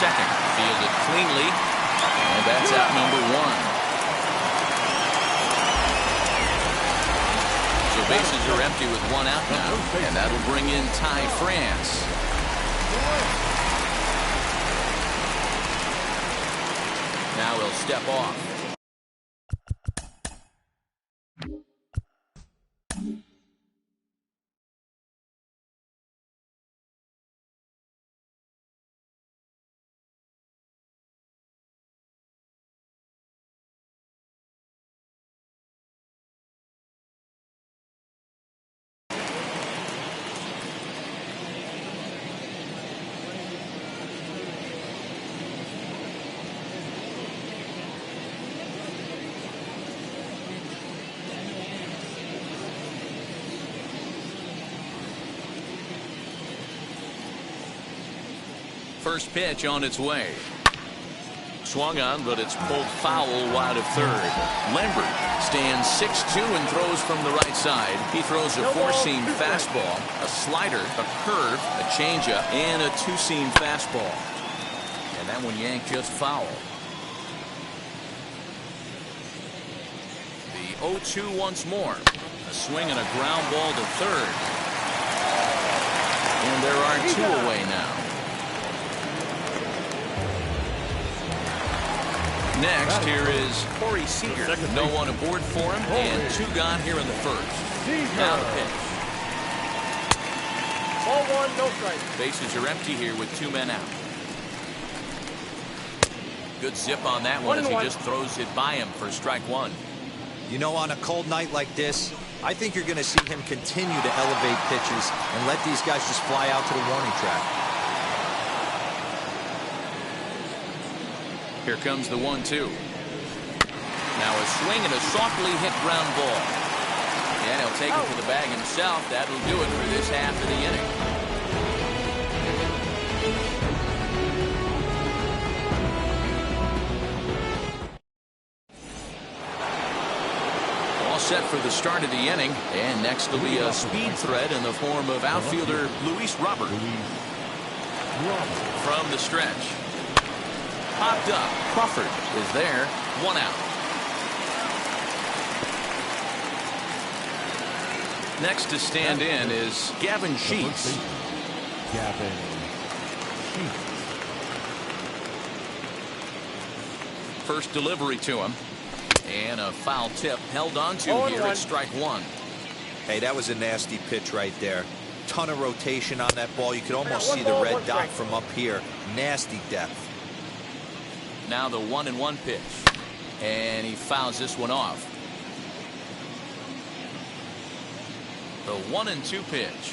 second. Fielded cleanly. And that's out number one. So bases are empty with one out now. And that'll bring in Ty France. Now he'll step off. First pitch on its way. Swung on, but it's pulled foul wide of third. Lambert stands 6'2" and throws from the right side. He throws a four-seam fastball, a slider, a curve, a changeup, and a two-seam fastball. And that one yanked just foul. The 0-2 once more. A swing and a ground ball to third. And there are two away now. Next, here is Corey Seager. No one aboard for him, and two gone here in the first. Now the pitch. Ball one, no strike. Bases are empty here with two men out. Good zip on that one as he just throws it by him for strike one. You know, on a cold night like this, I think you're going to see him continue to elevate pitches and let these guys just fly out to the warning track. Here comes the 1-2. Now a swing and a softly hit ground ball. And he'll take it to the bag himself. That'll do it for this half of the inning. All set for the start of the inning. And next will be a speed threat in the form of outfielder Luis Robert. From the stretch. Popped up. Crawford is there. One out. Next to stand in is Gavin Sheets. First delivery to him. And a foul tip held on to here at strike one. Hey, that was a nasty pitch right there. Ton of rotation on that ball. You could almost see the red dot from up here. Nasty depth. Now the 1-1 pitch. And he fouls this one off. The 1-2 pitch.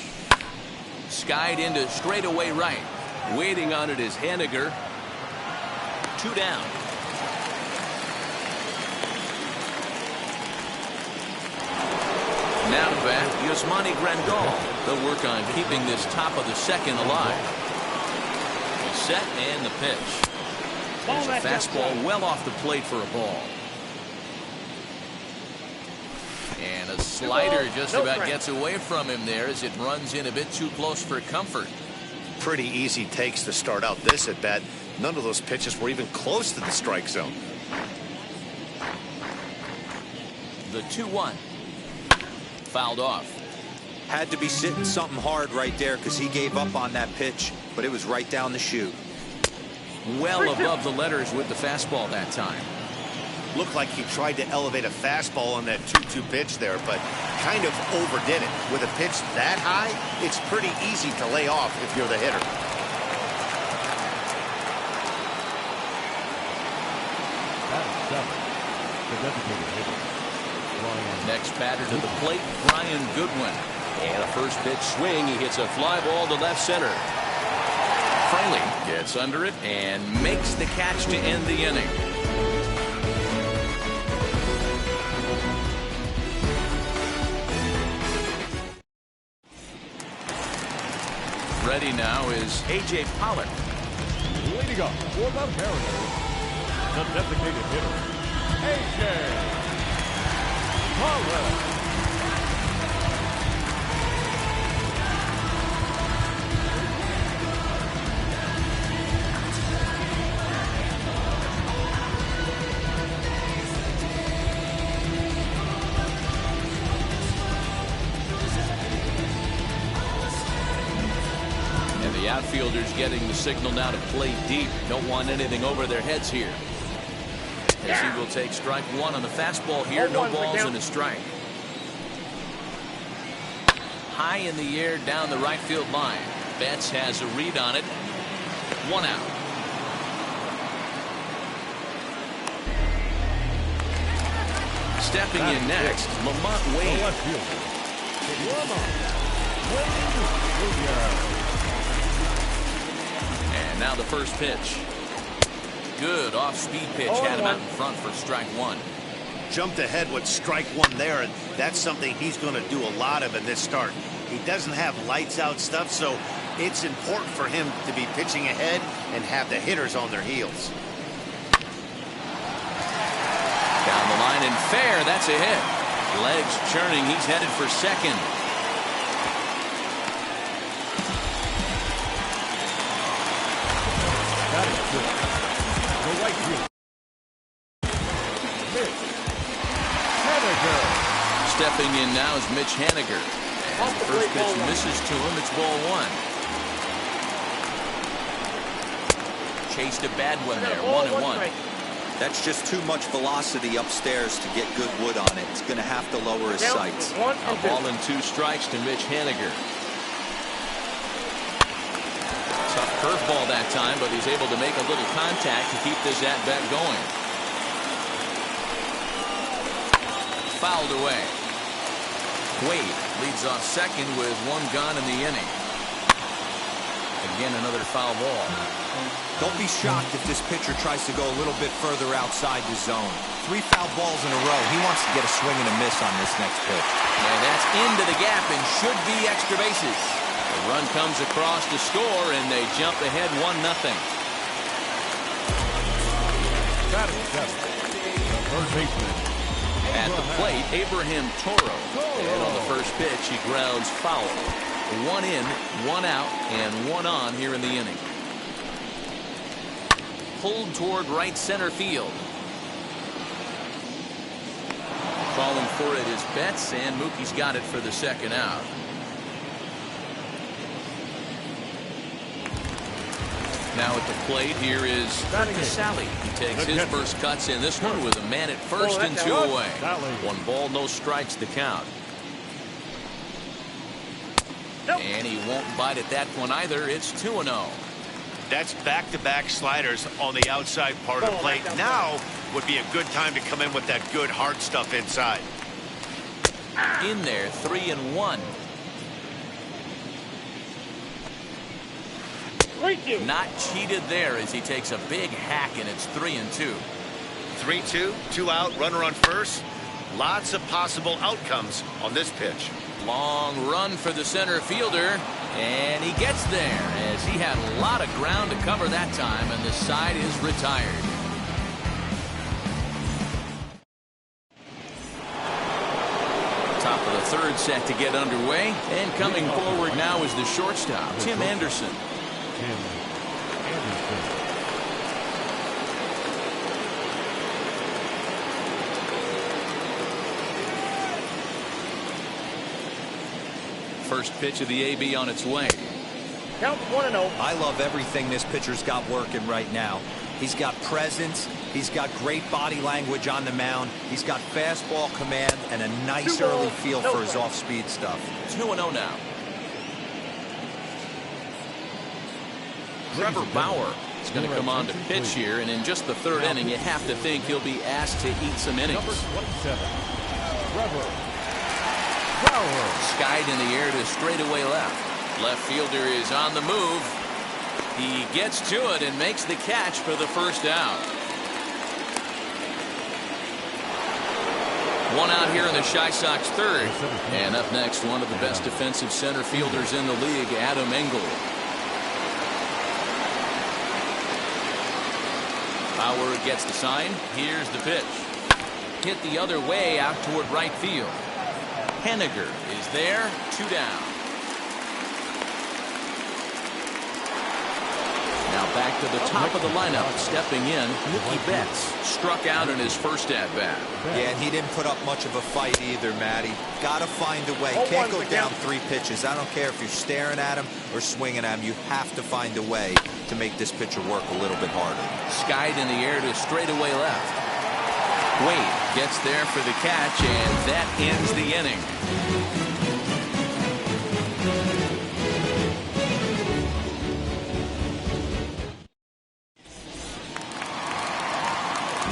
Skied into straightaway right. Waiting on it is Haniger. Two down. Now to bat, Yasmani Grandal. They'll work on keeping this top of the second alive. Set and the pitch. There's a fastball well off the plate for a ball. And a slider just about gets away from him there as it runs in a bit too close for comfort. Pretty easy takes to start out this at bat. None of those pitches were even close to the strike zone. The 2-1. Fouled off. Had to be sitting something hard right there because he gave up on that pitch, but it was right down the chute. Well above the letters with the fastball that time. Looked like he tried to elevate a fastball on that 2-2 pitch there, but kind of overdid it. With a pitch that high, it's pretty easy to lay off if you're the hitter. Next batter to the plate, Brian Goodwin. And a first pitch swing. He hits a fly ball to left center. Fraley gets under it and makes the catch to end the inning. Ready now is A.J. Pollock. Leading up for the Mariners, the designated hitter, A.J. Pollock. outfielders getting the signal now to play deep. Don't want anything over their heads here. As he will take strike one on the fastball here. No balls and a strike. High in the air down the right field line. Betts has a read on it. One out. Stepping in next, Lamont Wade. And now the first pitch. Good off-speed pitch. Had him out in front for strike one. Jumped ahead with strike one there, and that's something he's going to do a lot of in this start. He doesn't have lights-out stuff, so it's important for him to be pitching ahead and have the hitters on their heels. Down the line and fair. That's a hit. Legs churning. He's headed for second. That is good. The right field. Mitch Haniger. Stepping in now is Mitch Haniger. And the first pitch misses to him. It's ball one. Chased a bad one there. 1-1. That's just too much velocity upstairs to get good wood on it. It's going to have to lower his sights. A ball and 2 strikes to Mitch Haniger. Tough curveball that time, but he's able to make a little contact to keep this at-bat going. Fouled away. Wade leads off second with 1 gone in the inning. Again, another foul ball. Don't be shocked if this pitcher tries to go a little bit further outside the zone. 3 foul balls in a row. He wants to get a swing and a miss on this next pitch. And that's into the gap and should be extra bases. The run comes across to score, and they jump ahead 1-0. Batting seventh, the third baseman. At the plate, Abraham Toro. And on the first pitch, he grounds foul. 1 in, 1 out, and 1 on here in the inning. Pulled toward right center field. Calling for it is Betts, and Mookie's got it for the second out. Now at the plate, here is Sally. He takes his first cuts in this one with a man at first and 2 away. 1 ball, no strikes to count. And he won't bite at that one either. It's 2-0. That's back-to-back sliders on the outside part of the plate. Now would be a good time to come in with that good hard stuff inside. In there, 3-1. Not cheated there as he takes a big hack, and it's 3-2. 3-2, 2 out, runner on first. Lots of possible outcomes on this pitch. Long run for the center fielder, and he gets there as he had a lot of ground to cover that time, and the side is retired. Top of the third set to get underway, and coming forward now is the shortstop, Tim Anderson. First pitch of the AB on its way. Count 1-0. I love everything this pitcher's got working right now. He's got presence. He's got great body language on the mound. He's got fastball command and a nice early feel for his off-speed stuff. 2-0 now. Trevor Bauer is going to come on to pitch here, and in just the third inning, you have to think he'll be asked to eat some innings. Number 27, Trevor Bauer. Skied in the air to straightaway left. Left fielder is on the move. He gets to it and makes the catch for the first out. 1 out here in the Chi Sox third. And up next, one of the best defensive center fielders in the league, Adam Engel. Bauer gets the sign. Here's the pitch. Hit the other way out toward right field. Haniger is there. 2 down. Now back to the top of the lineup. Stepping in, Mookie Betts struck out in his first at-bat. Yeah, and he didn't put up much of a fight either, Matty. Got to find a way. Can't go down 3 pitches. I don't care if you're staring at him or swinging at him. You have to find a way to make this pitcher work a little bit harder. Skied in the air to straightaway left. Wade gets there for the catch, and that ends the inning.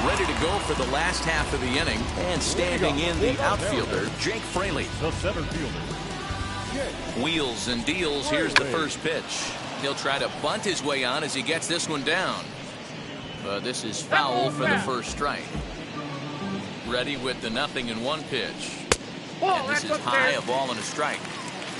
Ready to go for the last half of the inning, and standing in the outfielder, Jake Fraley. The center fielder. Wheels and deals. Here's the first pitch. He'll try to bunt his way on as he gets this one down. But this is foul for the first strike. Ready with the 0-1 pitch. And this is high, a ball and a strike.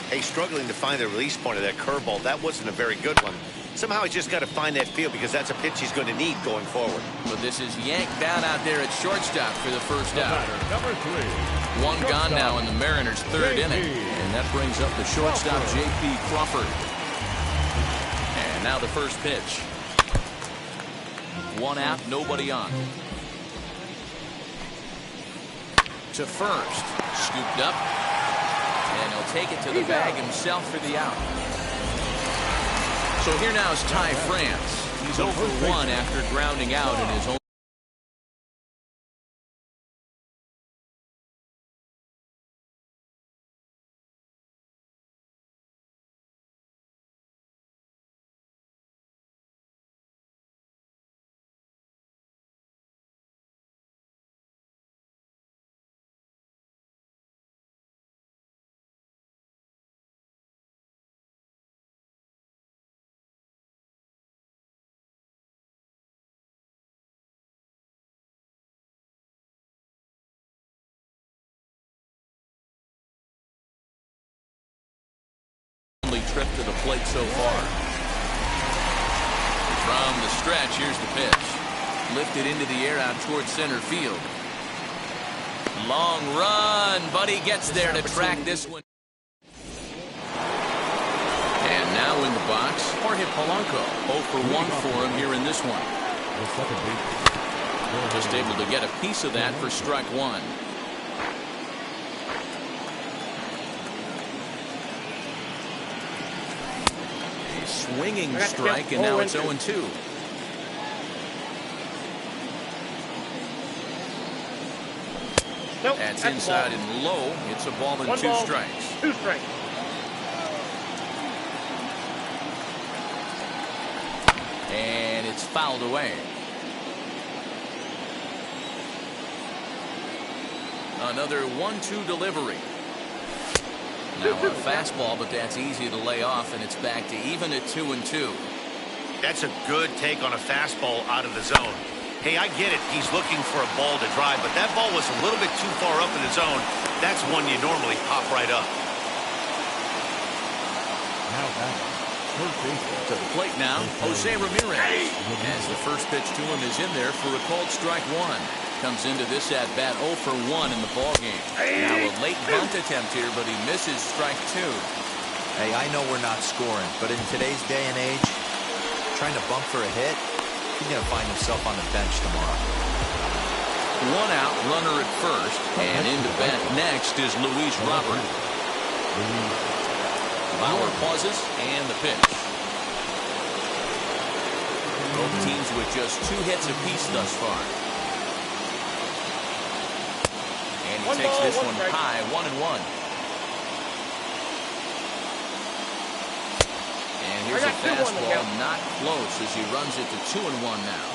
Hey, struggling to find the release point of that curveball. That wasn't a very good one. Somehow he's just got to find that field because that's a pitch he's going to need going forward. But this is yanked down out there at shortstop for the first out. Number 3. One gone now in the Mariners' third inning. And that brings up the shortstop, J.P. Crawford. And now the first pitch. 1 out, nobody on. To first. Scooped up. And he'll take it to the bag himself for the out. So here now is Ty France. He's 0 for 1 after grounding out in his own. Trip to the plate so far. From the stretch, here's the pitch. Lifted into the air out towards center field. Long run, but he gets there to track this one. And now in the box, Jorge Polanco. 0 for 1 for him here in this one. Just able to get a piece of that for strike 1. Swinging strike, and now it's 0-2. That's inside and low. It's a ball and 2 strikes. 2 strikes. And it's fouled away. Another 1-2 delivery. Now a fastball, but that's easy to lay off, and it's back to even at 2-2. That's a good take on a fastball out of the zone. Hey, I get it. He's looking for a ball to drive, but that ball was a little bit too far up in the zone. That's one you normally pop right up. To the plate now, Jose Ramirez. As the first pitch to him is in there for a called strike 1. Comes into this at-bat 0 for 1 in the ballgame. Now a late bunt attempt here, but he misses strike 2. Hey, I know we're not scoring, but in today's day and age, trying to bump for a hit, he's going to find himself on the bench tomorrow. 1 out, runner at first, and into bat next is Luis Robert. Bauer pauses, and the pitch. Both teams with just 2 hits apiece thus far. And he takes this one high, 1-1. And here's a fastball, not close as he runs it to 2-1 now.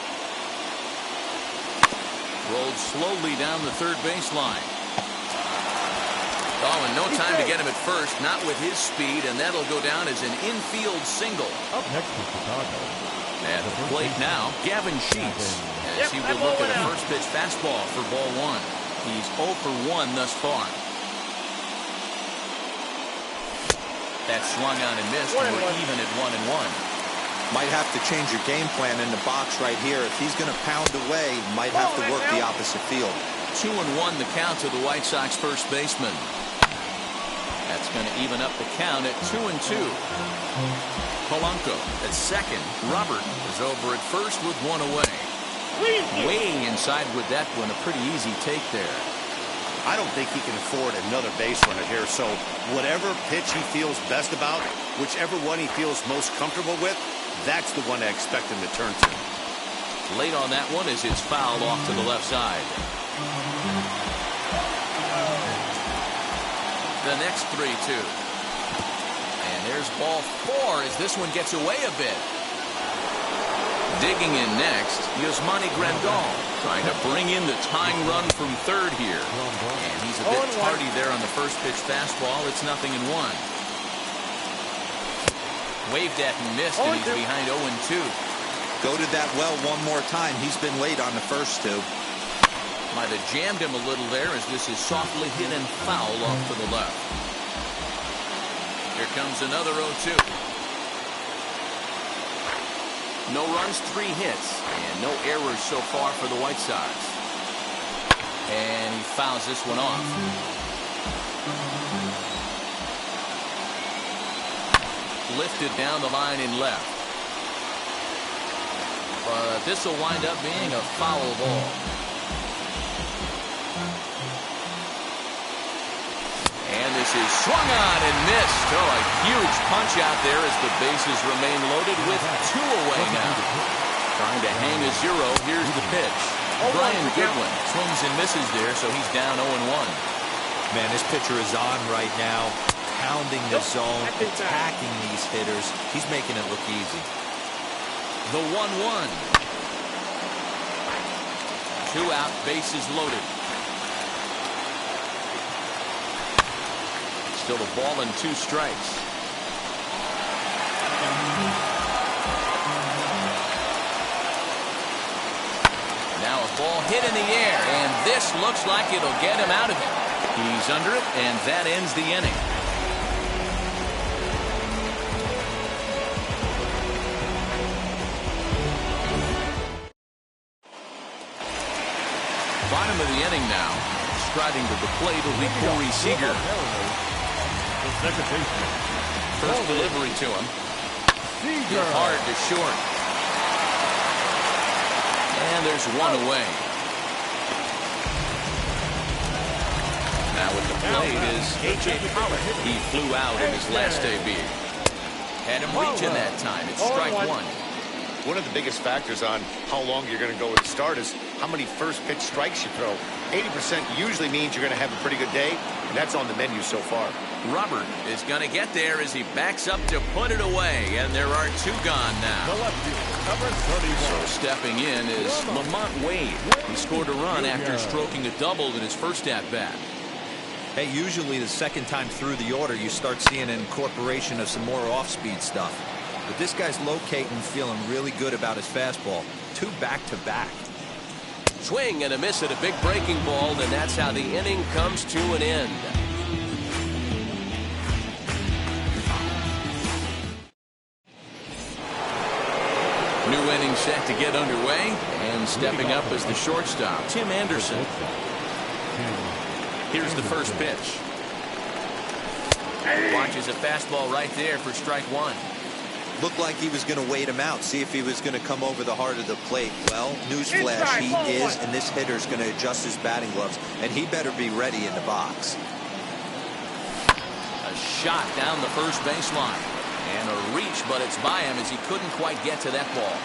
Rolled slowly down the third baseline. Oh, and no time to get him at first, not with his speed, and that'll go down as an infield single. Up next to Chicago. At the plate now, Gavin Sheets, as he will look at a first pitch fastball for ball 1. He's 0 for 1 thus far. That swung on and missed, and we're even at 1-1. Might have to change your game plan in the box right here. If he's going to pound away, might have to work the opposite field. 2-1 the count to the White Sox first baseman. That's going to even up the count at 2-2. Polanco at second. Robert is over at first with one away. Way inside with that one. A pretty easy take there. I don't think he can afford another base runner here, so whatever pitch he feels best about, whichever one he feels most comfortable with, that's the one I expect him to turn to. Late on that one as it's fouled off to the left side. The next 3-2. And there's ball 4 as this one gets away a bit. Digging in next, Yasmani Grandal, trying to bring in the tying run from third here. And he's a bit tardy there on the first pitch fastball. It's 0-1. Waved at and missed, and he's behind 0-2. Go to that well one more time. He's been late on the first two. Might have jammed him a little there as this is softly hit and foul off to the left. Here comes another 0-2. No runs, 3 hits, and no errors so far for the White Sox. And he fouls this one off. Lifted down the line in left. But this will wind up being a foul ball. And this is swung on and missed. Oh, a huge punch out there as the bases remain loaded with 2 away now. Trying to hang a 0. Here's the pitch. Brian Goodwin swings and misses there, so he's down 0-1. Man, this pitcher is on right now, pounding the zone, attacking these hitters. He's making it look easy. The 1-1. 2 out, bases loaded. Still a ball and 2 strikes. Now a ball hit in the air, and this looks like it'll get him out of it. He's under it, and that ends the inning. Bottom of the inning now. Striding to the plate will be Corey Seager. First delivery to him. Hit hard to short. And there's 1 away. Now with the plate is A.J. Pollock. He flew out in his last AB. Had him reaching that time. It's strike 1. One of the biggest factors on how long you're going to go with the start is how many first pitch strikes you throw. 80% usually means you're going to have a pretty good day, and that's on the menu so far. Robert is going to get there as he backs up to put it away, and there are 2 gone now. So stepping in is Lamont Wade. He scored a run after stroking a double in his first at-bat. Hey, usually the second time through the order, you start seeing an incorporation of some more off-speed stuff. But this guy's locating, feeling really good about his fastball. 2 back-to-back. Swing and a miss at a big breaking ball, and that's how the inning comes to an end. New inning set to get underway, and stepping up as the shortstop, Tim Anderson. Here's the first pitch. Watches a fastball right there for strike 1. Looked like he was going to wait him out, see if he was going to come over the heart of the plate. Well, newsflash, he is, and this hitter's going to adjust his batting gloves, and he better be ready in the box. A shot down the first baseline, and a reach, but it's by him as he couldn't quite get to that ball.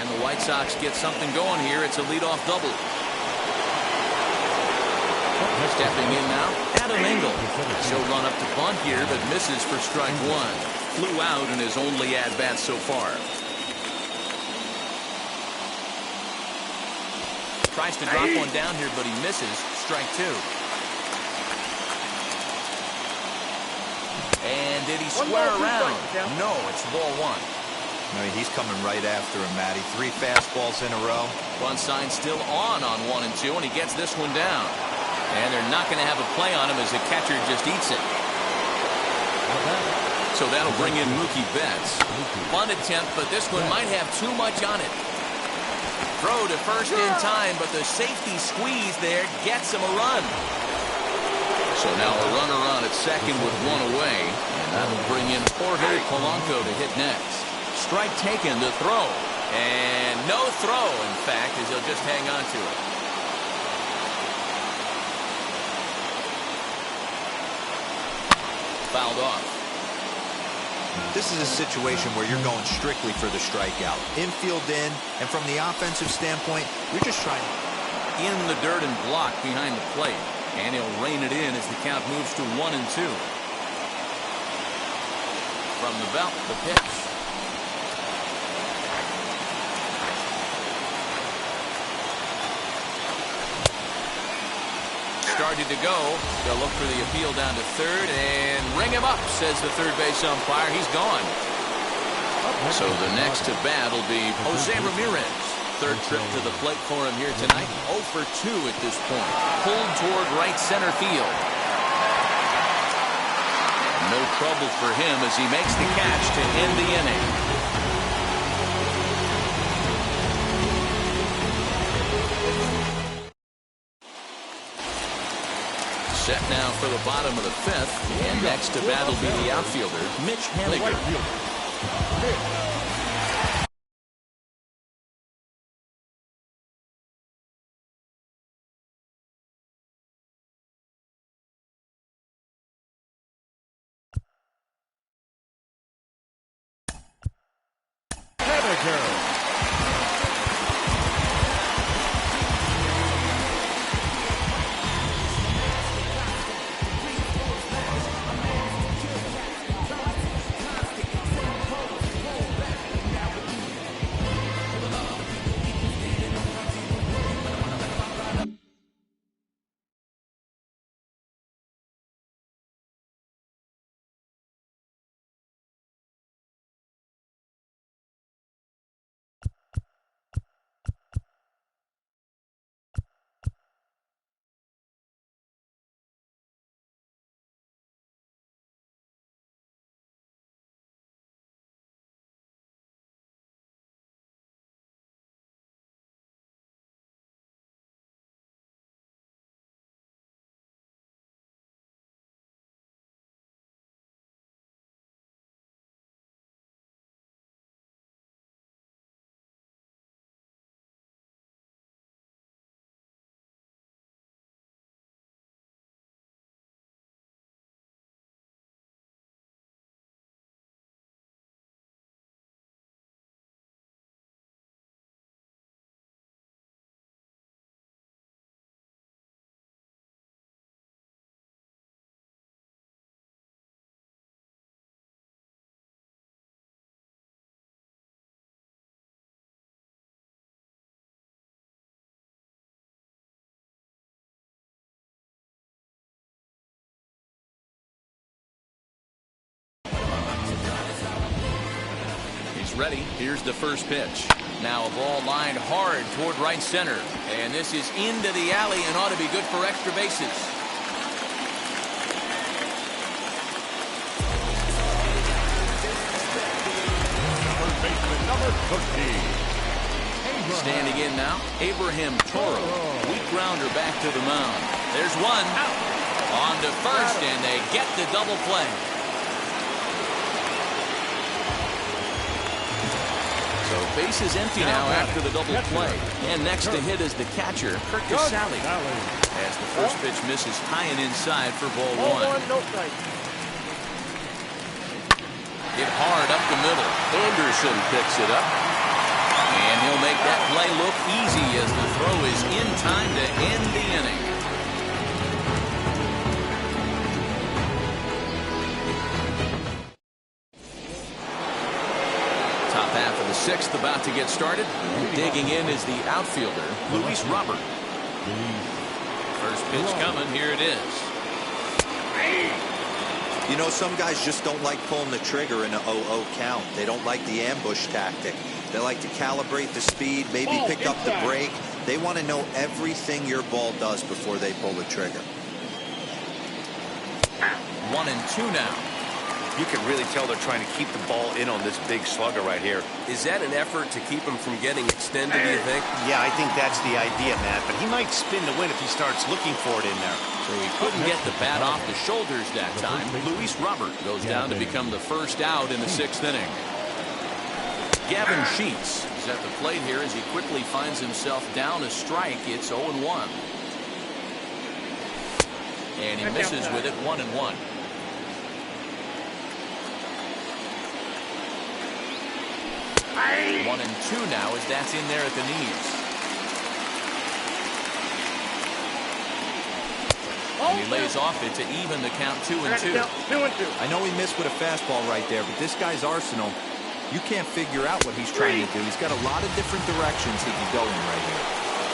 And the White Sox get something going here. It's a leadoff double. Stepping in now, Adam Engel. He'll run up to bunt here, but misses for strike 1. Flew out in his only at-bat so far. Tries to drop one down here, but he misses. Strike 2. And did he square around? No, it's ball 1. I mean, he's coming right after him, Matty. 3 fastballs in a row. Bunt sign still on 1 and 2, and he gets this one down. And they're not going to have a play on him as the catcher just eats it. So that'll bring in Mookie Betts. Bunt attempt, but this one might have too much on it. Throw to first in time, but the safety squeeze there gets him a run. So now a runner on at second with one away, and that'll bring in Jorge Polanco to hit next. Strike taken to throw, and no throw, in fact, as he'll just hang on to it. Fouled off. This is a situation where you're going strictly for the strikeout. Infield in, and from the offensive standpoint, you're just trying in the dirt and block behind the plate. And he'll rein it in as the count moves to 1-2. From the belt, the pitch. Started to go. They'll look for the appeal down to third and ring him up, says the third base umpire. He's gone. So the next to bat will be Jose Ramirez. Third trip to the plate for him here tonight. 0 for 2 at this point. Pulled toward right center field. No trouble for him as he makes the catch to end the inning. Set now for the bottom of the fifth. And next to bat will be the outfielder, Mitch Haniger. Ready. Here's the first pitch. Now a ball lined hard toward right center. And this is into the alley and ought to be good for extra bases. First baseman number 13. Standing in now, Abraham Toro. Weak grounder back to the mound. There's one. On to first, and they get the double play. So base is empty now after the double play. And next to hit is the catcher, Kurt Casale. As the first pitch misses high and inside for ball one. Hit hard up the middle. Anderson picks it up. And he'll make that play look easy as the throw is in time to end the inning. Top half of the sixth about to get started. Digging in is the outfielder, Luis Robert. First pitch coming. Here it is. You know, some guys just don't like pulling the trigger in an 0-0 count. They don't like the ambush tactic. They like to calibrate the speed, maybe pick up the brake. They want to know everything your ball does before they pull the trigger. 1-2 now. You can really tell they're trying to keep the ball in on this big slugger right here. Is that an effort to keep him from getting extended, do you think? Yeah, I think that's the idea, Matt. But he might spin to win if he starts looking for it in there. So he couldn't get the bat off the shoulders that time. Luis Robert goes down to become the first out in the 6th inning. Gavin Sheets is at the plate here as he quickly finds himself down a strike. It's 0-1. And he misses with it 1-1. 1-2 now as that's in there at the knees. And he lays off it to even the count 2-2. 2-2. I know he missed with a fastball right there, but this guy's arsenal, you can't figure out what he's trying to do. He's got a lot of different directions he can go in right here.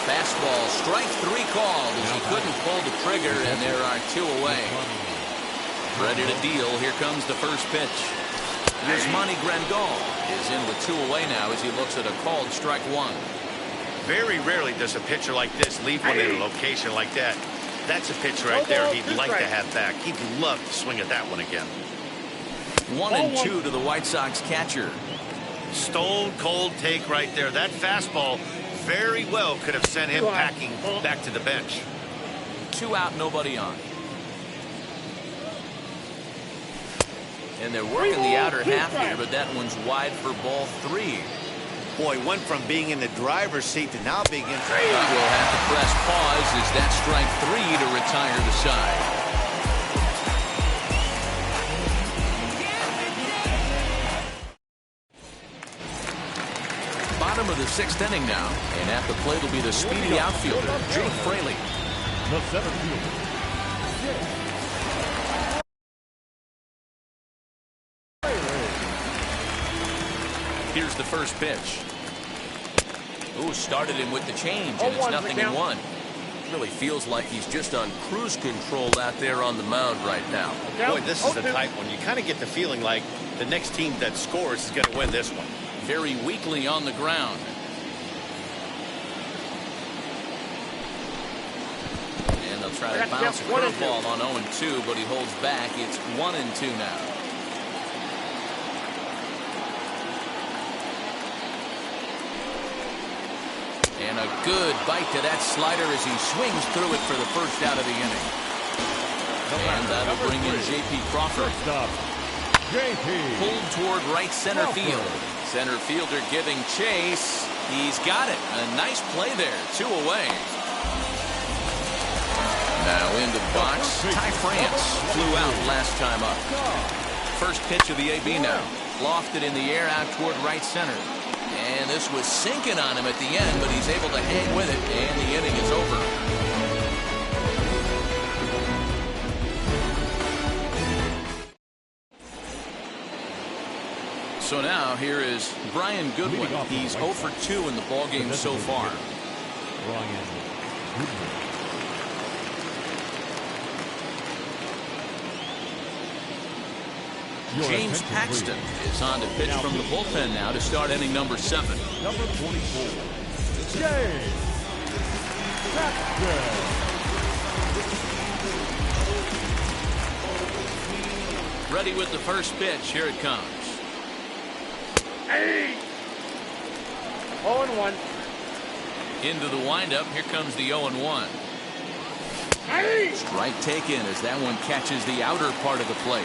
Fastball, strike 3 called as he couldn't pull the trigger, and there are 2 away. Ready to deal. Here comes the first pitch. Yasmani Grandal is in with 2 away now as he looks at a called strike 1. Very rarely does a pitcher like this leave one in a location like that. That's a pitch right there he'd like to have back. He'd love to swing at that one again. 1-2 to the White Sox catcher. Stone cold take right there. That fastball very well could have sent him packing back to the bench. 2 out, nobody on. And they're working the outer half here, but that one's wide for ball 3. Boy, went from being in the driver's seat to now being in. We'll have to press pause as that's strike 3 to retire the side. Bottom of the 6th inning now, and at the plate will be the speedy outfielder, Jake Fraley. The center fielder, Jake. Here's the first pitch. Ooh, started him with the change, and it's 0-1. Really feels like he's just on cruise control out there on the mound right now. Boy, this is the type one. You kind of get the feeling like the next team that scores is going to win this one. Very weakly on the ground. And they'll try to bounce a curveball on 0-2, but he holds back. It's 1-2 now. And a good bite to that slider as he swings through it for the first out of the inning. And that'll bring in J.P. Crawford. Pulled toward right center field. Center fielder giving chase. He's got it. A nice play there. 2 away. Now into the box. Ty France flew out last time up. First pitch of the AB now. Lofted in the air out toward right center. And this was sinking on him at the end, but he's able to hang with it, and the inning is over. So now here is Brian Goodwin. He's 0 for 2 in the ballgame so far. James Paxton is on to pitch from the bullpen now to start inning number 7. Number 44, James Paxton. Ready with the first pitch. Here it comes. 0-1. Into the windup. Here comes the 0-1. Strike taken as that one catches the outer part of the plate.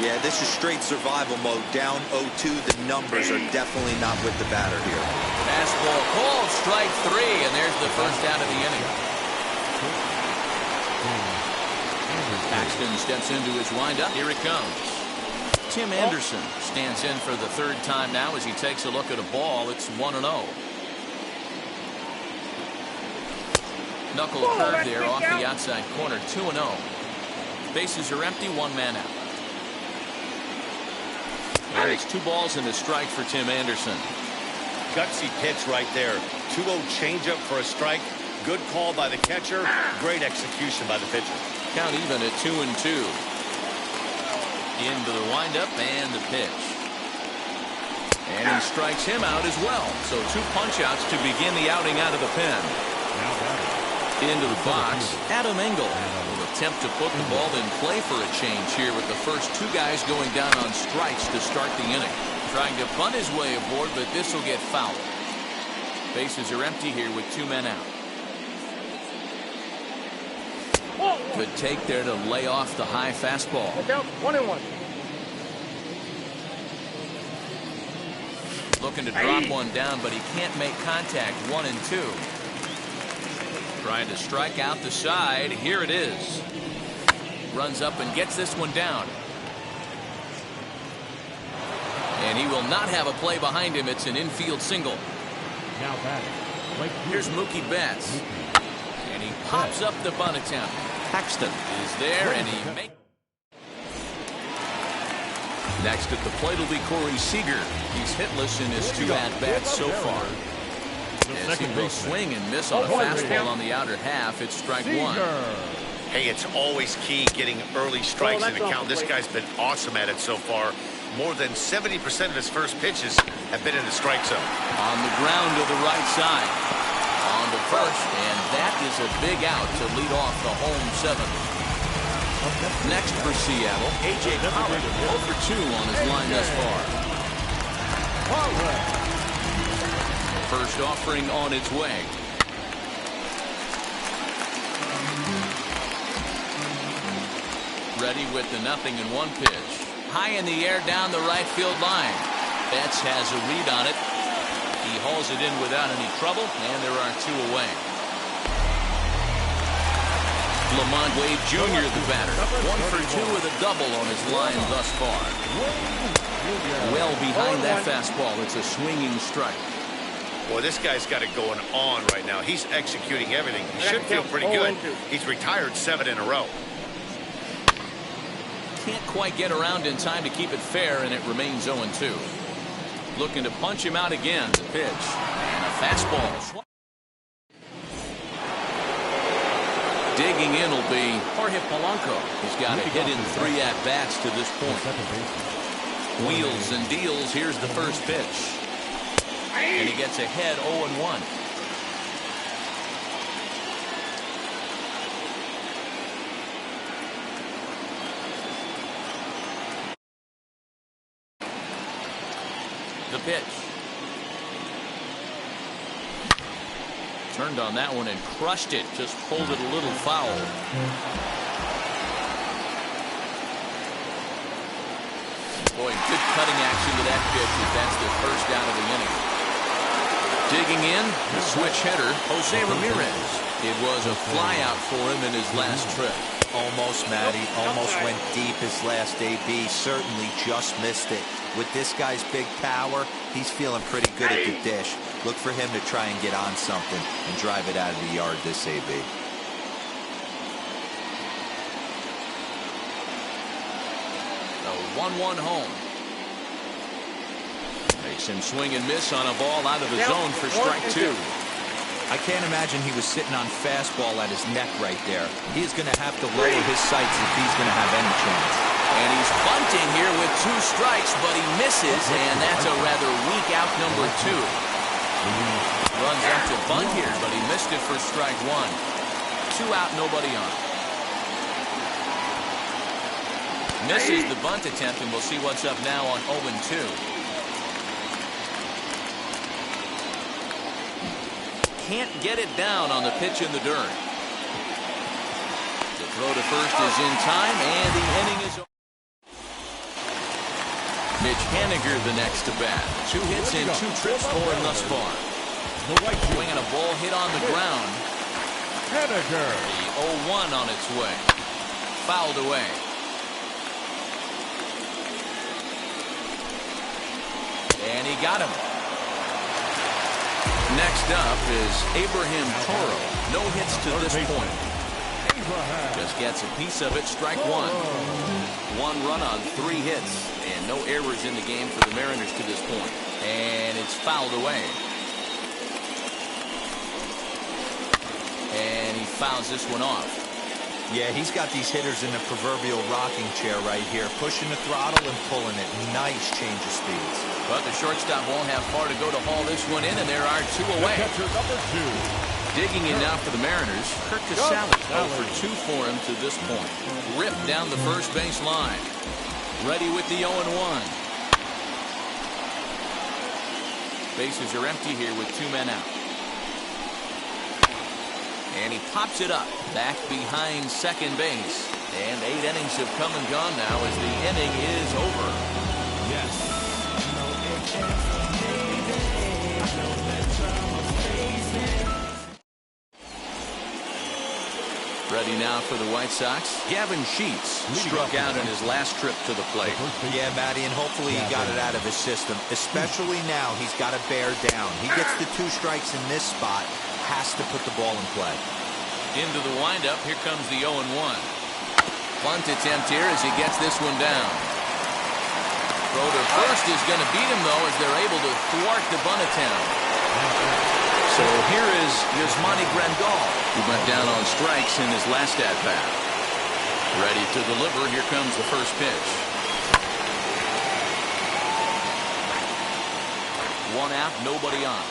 Yeah, this is straight survival mode. Down 0-2. The numbers are definitely not with the batter here. Fastball called, strike 3, and there's the first out of the inning. Paxton steps into his windup. Here it comes. Tim Anderson stands in for the 3rd time now as he takes a look at a ball. It's 1-0. Knuckle curve there off the outside corner. 2-0. Bases are empty. 1 man out. And it's 2 balls and a strike for Tim Anderson. Gutsy pitch right there. 2-0 changeup for a strike. Good call by the catcher. Great execution by the pitcher. Count even at 2-2. Into the windup and the pitch. And he strikes him out as well. So 2 punch-outs to begin the outing out of the pen. Into the box, Adam Engel with a attempt to put the ball in play for a change here with the first two guys going down on strikes to start the inning. Trying to bunt his way aboard, but this will get fouled. Bases are empty here with 2 men out. Good take there to lay off the high fastball. Look out, 1-1. Looking to drop one down, but he can't make contact. 1-2. Trying to strike out the side. Here it is. Runs up and gets this one down. And he will not have a play behind him. It's an infield single. Now batting. Here's Mookie Betts. And he pops up the bunt attempt. Paxton is there, and he makes. Next at the plate will be Corey Seager. He's hitless in his 2 at-bats so far. As he will swing and miss on a fastball on the outer half, it's strike 1. Hey, it's always key getting early strikes in the count. This guy's been awesome at it so far. More than 70% of his first pitches have been in the strike zone. On the ground to the right side. On to first, and that is a big out to lead off the home 7th. Next for Seattle, A.J. Pollock, 0 for 2 on his line thus far. First offering on its way. Ready with the 0-1 pitch. High in the air down the right field line. Betts has a read on it. He hauls it in without any trouble, and there are 2 away. Lamont Wade Jr. the batter. 1 for 2 with a double on his line thus far. Well behind that fastball. It's a swinging strike. Boy, this guy's got it going on right now. He's executing everything. He should feel pretty good. He's retired 7 in a row. Can't quite get around in time to keep it fair, and it remains 0-2. Looking to punch him out again. The pitch. And a fastball. Digging in will be Jorge Polanco. He's got a hit in 3 at-bats to this point. Wheels and deals. Here's the first pitch. And he gets ahead 0-1. The pitch. Turned on that one and crushed it. Just pulled it a little foul. Boy, good cutting action to that pitch as that's the first out of the inning. Digging in, the switch hitter, Jose Ramirez. It was a flyout for him in his last trip. Almost, Matty. Almost went deep his last AB. Certainly just missed it. With this guy's big power, he's feeling pretty good at the dish. Look for him to try and get on something and drive it out of the yard this AB. The 1-1 home. Makes him swing and miss on a ball out of the zone for strike 2. I can't imagine he was sitting on fastball at his neck right there. He is going to have to lower his sights if he's going to have any chance. And he's bunting here with 2 strikes, but he misses, and that's a rather weak out number 2. Runs up to bunt here, but he missed it for strike 1. 2 out, nobody on. Misses the bunt attempt, and we'll see what's up now on 0-2. Can't get it down on the pitch in the dirt. The throw to first is in time, and the inning is over. Mitch Haniger the next to bat. 2 hits and 2 trips for him thus far. Swinging a ball hit on the ground. Haniger. The 0-1 on its way. Fouled away. And he got him. Next up is Abraham Toro. No hits to this point. Just gets a piece of it. Strike 1. 1 run on 3 hits. And no errors in the game for the Mariners to this point. And it's fouled away. And he fouls this one off. Yeah, he's got these hitters in the proverbial rocking chair right here. Pushing the throttle and pulling it. Nice change of speeds. But the shortstop won't have far to go to haul this one in, and there are 2 away. Catcher number 2. Digging in now for the Mariners, Kirk Casale 0 for 2 for him to this point. Ripped down the first base line. Ready with the 0-1. Bases are empty here with 2 men out. And he pops it up back behind second base. And 8 innings have come and gone now as the inning is over. Yes. Ready now for the White Sox. Gavin Sheets struck out in his last trip to the plate. Yeah, Matty, and hopefully he got it out of his system. Especially now, he's got to bear down. He gets the 2 strikes in this spot, has to put the ball in play. Into the windup, here comes the 0-1. Bunt attempt here as he gets this one down. Throw to first is going to beat him, though, as they're able to thwart the bunt attempt. So here is Yasmani Grandal, who went down on strikes in his last at-bat. Ready to deliver. Here comes the first pitch. 1 out, nobody on.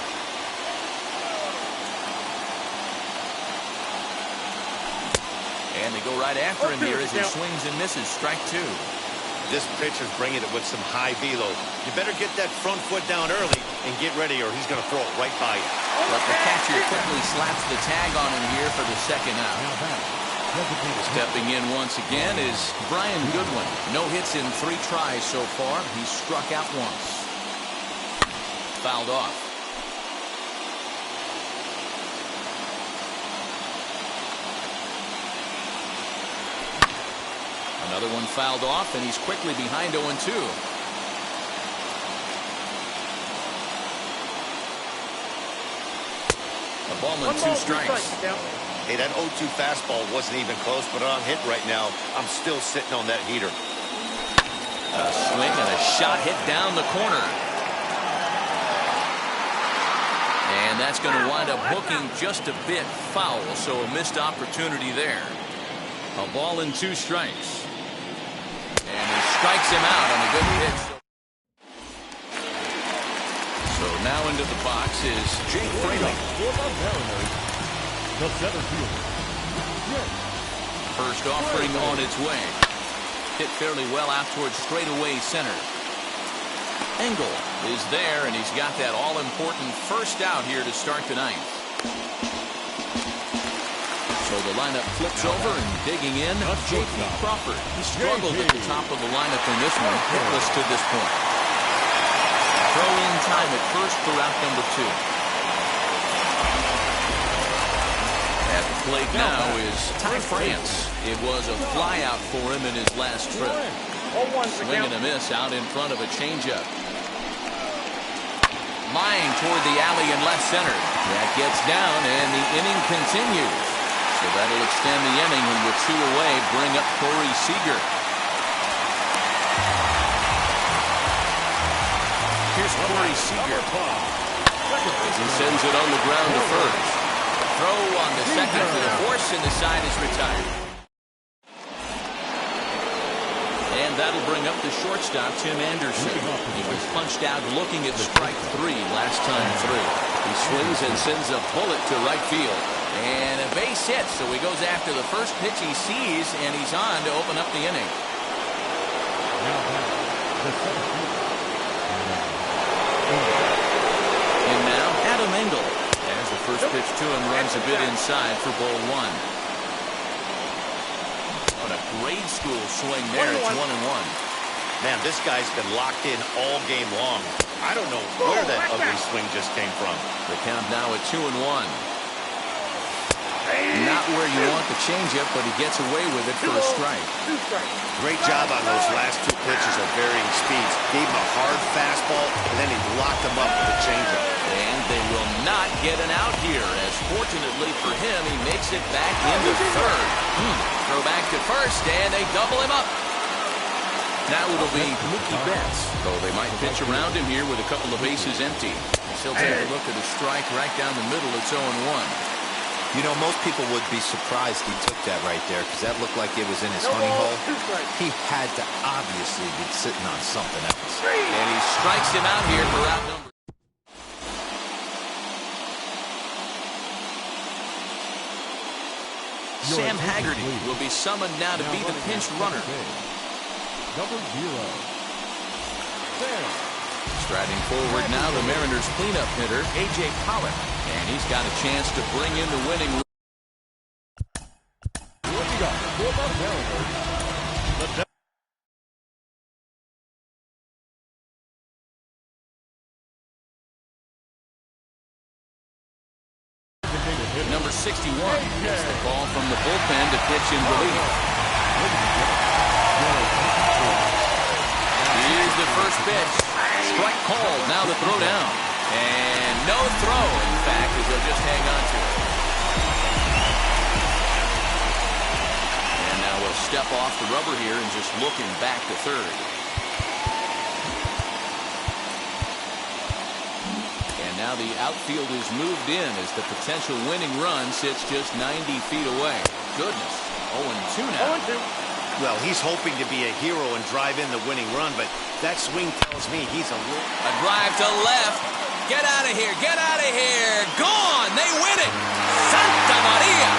And they go right after him here as he swings and misses. Strike 2. This pitcher's bringing it with some high velo. You better get that front foot down early and get ready, or he's going to throw it right by you. But the catcher quickly slaps the tag on him here for the second out. Stepping in once again is Brian Goodwin. No hits in 3 tries so far. He's struck out once. Fouled off. Another one fouled off, and he's quickly behind 0-2. A ball and 2 strikes. Hey, that 0-2 fastball wasn't even close, but on hit right now, I'm still sitting on that heater. A swing and a shot hit down the corner. And that's going to wind up hooking just a bit foul, so a missed opportunity there. A ball and 2 strikes. And he strikes him out on a good pitch. So now into the box is Jake Fraley. The center fielder. First offering on its way. Hit fairly well out towards straightaway center. Engel is there, and he's got that all-important first out here to start the 9th. So the lineup flips over, and digging in, J.P. Crawford. He struggled at the top of the lineup in this one, hitless to this point. Throw in time at first for out number 2. At the plate now is Ty France. It was a flyout for him in his last trip. Swing and a miss out in front of a changeup. Lying toward the alley in left center. That gets down, and the inning continues. So that'll extend the inning, and with 2 away, bring up Corey Seager. Here's Corey Seager. He sends it on the ground to first. Throw on the second to the force, and the side is retired. And that'll bring up the shortstop, Tim Anderson. He was punched out looking at strike 3 last time through. He swings and sends a bullet to right field. And a base hit, so he goes after the first pitch he sees, and he's on to open up the inning. And now, Adam Engel, as the first pitch to him runs a bit inside for ball 1. What a grade school swing there. It's 1-1. Man, this guy's been locked in all game long. I don't know where that ugly swing just came from. The count now at 2-1. Not where you want the changeup, but he gets away with it for a strike. Great job on those last 2 pitches at varying speeds. Gave him a hard fastball, and then he locked him up with a changeup. And they will not get an out here, as fortunately for him, he makes it back into third. Throw back to first, and they double him up. Now it'll be Mookie Betts, though they might pitch around him here with a couple of bases empty. He'll take a look at a strike right down the middle. It's 0-1. You know, most people would be surprised he took that right there, because that looked like it was in his honey hole. He had to obviously be sitting on something else. And he strikes him out here for out number. Sam Haggerty will be summoned now to be the pinch runner. Number 0. Sam. Striding forward now, the Mariners' cleanup hitter, A.J. Pollock. And he's got a chance to bring in the winning run. Leading up for the Mariners, the Number 61 gets the call from the bullpen to pitch in relief. Here's the first pitch. Strike called, now the throw down. And no throw, in fact, as they'll just hang on to it. And now we'll step off the rubber here and just looking back to third. And now the outfield is moved in as the potential winning run sits just 90 feet away. Goodness, 0-2 now. 0-2. Well, he's hoping to be a hero and drive in the winning run, but that swing tells me he's a drive to left. Get out of here. Get out of here. Gone. They win it. Santa Maria.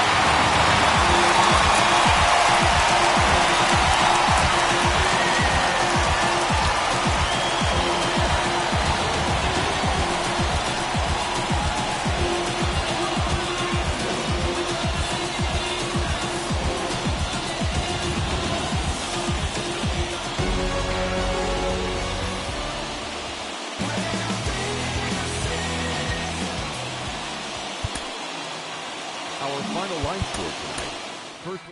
Our final line score tonight. First.